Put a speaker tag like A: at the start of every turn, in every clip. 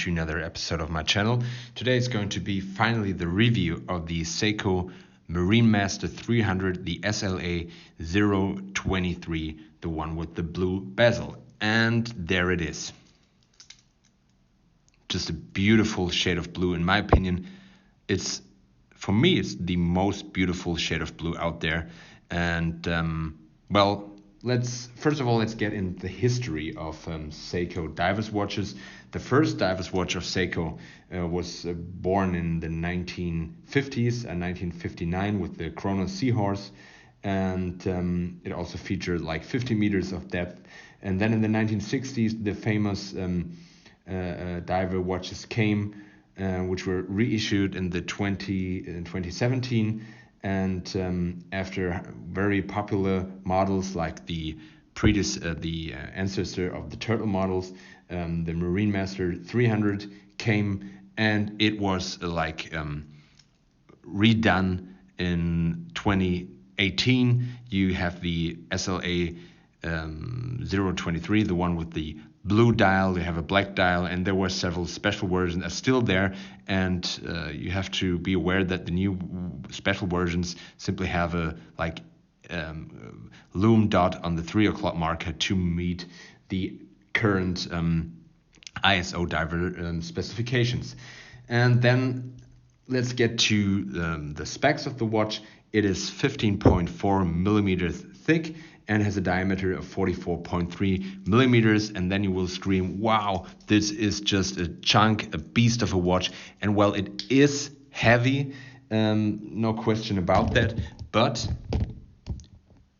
A: to another episode of my channel. Today is going to be finally the review of the Seiko Marinemaster 300, the SLA023, the one with the blue bezel. And there it is. Just a beautiful shade of blue. In my opinion, for me, it's the most beautiful shade of blue out there. And let's get into the history of Seiko divers watches. The first divers watch of Seiko was born in the 1950s, 1959, with the Chronos Seahorse, and it also featured like 50 meters of depth. And then in the 1960s, the famous diver watches came, which were reissued in 2017. And after very popular models like the ancestor of the turtle models, the Marinemaster 300 came, and it was redone in 2018. You have the SLA023, the one with the blue dial. They have a black dial, and there were several special versions that are still there, and you have to be aware that the new special versions simply have a lume dot on the 3 o'clock marker to meet the current ISO diver specifications. And then let's get to the specs of the watch. It is 15.4 millimeters thick and has a diameter of 44.3 millimeters. And then you will scream, wow, this is just a chunk, a beast of a watch. And well, it is heavy, no question about that. But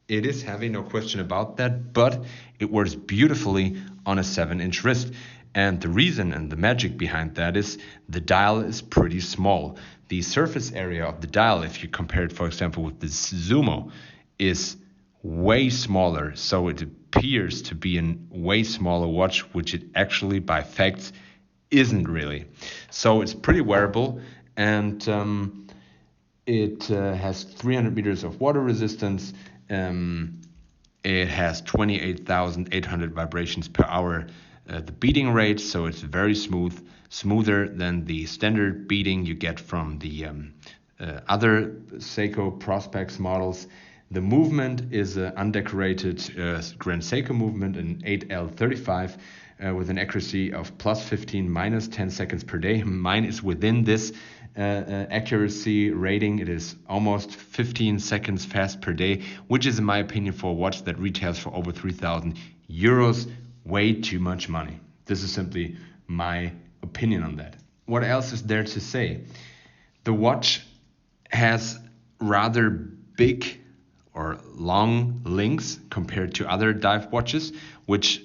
A: it is heavy, no question about that. But it works beautifully on a 7-inch wrist. And the reason and the magic behind that is the dial is pretty small. The surface area of the dial, if you compare it, for example, with the Sumo, is way smaller. So it appears to be a way smaller watch, which it actually by facts isn't really. So it's pretty wearable, and it has 300 meters of water resistance. It has 28,800 vibrations per hour, the beating rate, so it's very smooth, smoother than the standard beating you get from the other Seiko Prospex models. The movement is an undecorated Grand Seiko movement, an 8L35, with an accuracy of +15, -10 seconds per day. Mine is within this accuracy rating. It is almost 15 seconds fast per day, which is, in my opinion, for a watch that retails for over 3,000 euros, way too much money. This is simply my opinion on that. What else is there to say? The watch has rather big or long links compared to other dive watches, which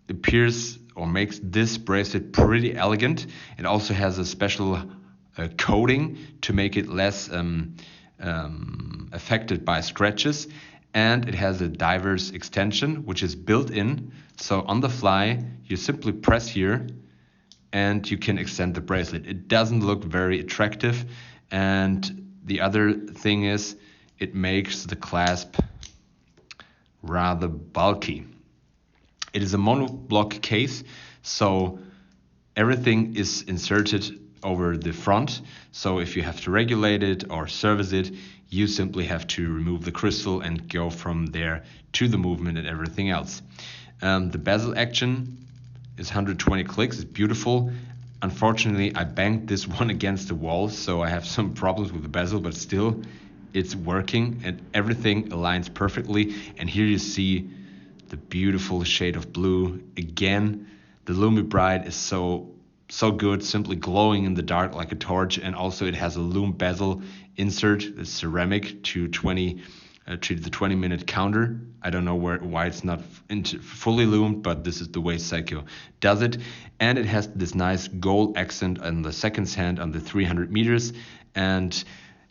A: appears or makes this bracelet pretty elegant. It also has a special coating to make it less affected by scratches, and it has a diver's extension which is built in, so on the fly you simply press here and you can extend the bracelet. It doesn't look very attractive, and the other thing is it makes the clasp rather bulky. It is a monoblock case, so everything is inserted over the front. So if you have to regulate it or service it, you simply have to remove the crystal and go from there to the movement and everything else. The bezel action is 120 clicks. It's beautiful. Unfortunately, I banged this one against the wall, so I have some problems with the bezel, but still, it's working and everything aligns perfectly. And here you see the beautiful shade of blue. Again, the Lumi Bright is so good, simply glowing in the dark like a torch. And also it has a lume bezel insert, it's ceramic, to the 20-minute counter. I don't know why it's not fully lumed, but this is the way Seiko does it. And it has this nice gold accent on the second hand on the 300 meters. And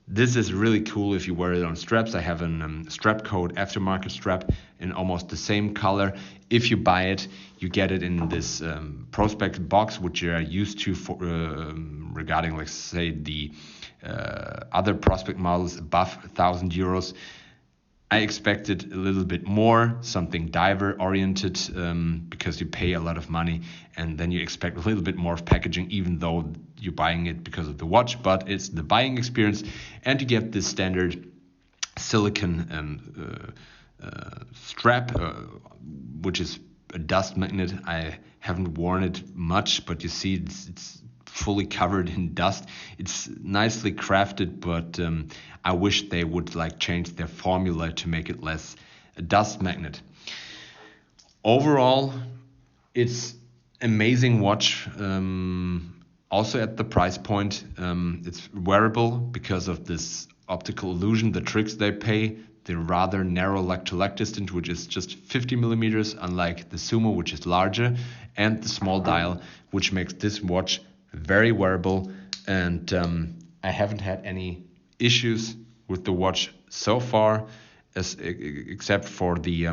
A: this is really cool if you wear it on straps. I have a strap code aftermarket strap in almost the same color. If you buy it, you get it in this Prospex box, which you are used to for, regarding, let's say, the other Prospex models above 1,000 euros. I expected a little bit more, something diver oriented, because you pay a lot of money and then you expect a little bit more of packaging, even though you're buying it because of the watch, but it's the buying experience. And you get this standard silicon strap, which is a dust magnet. I haven't worn it much, but you see it's fully covered in dust. It's nicely crafted, but I wish they would like change their formula to make it less a dust magnet. Overall, it's amazing watch. Also at the price point, it's wearable because of this optical illusion, the tricks they pay, the rather narrow leg-to-leg distance, which is just 50 millimeters, unlike the Sumo, which is larger, and the small dial, which makes this watch very wearable. And I haven't had any issues with the watch so far, except for the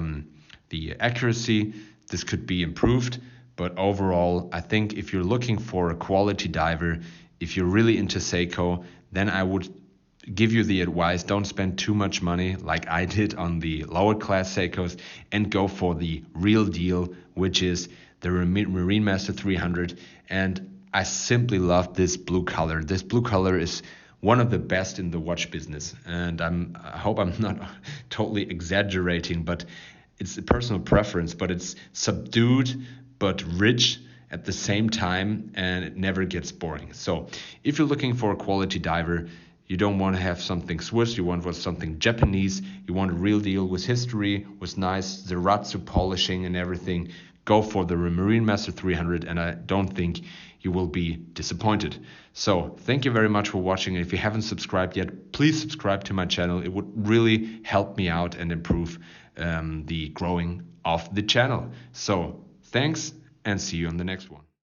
A: accuracy. This could be improved, but overall, I think if you're looking for a quality diver, if you're really into Seiko, then I would give you the advice, don't spend too much money like I did on the lower class Seikos, and go for the real deal, which is the Marinemaster 300. And I simply love this blue color. This blue color is one of the best in the watch business, and I hope I'm not totally exaggerating, but it's a personal preference, but it's subdued but rich at the same time, and it never gets boring. So if you're looking for a quality diver, you don't want to have something Swiss, you want something Japanese, you want a real deal with history, with nice Zeratsu polishing and everything, go for the Marinemaster 300, and I don't think you will be disappointed. So thank you very much for watching. If you haven't subscribed yet, please subscribe to my channel. It would really help me out and improve the growing of the channel. So thanks, and see you on the next one.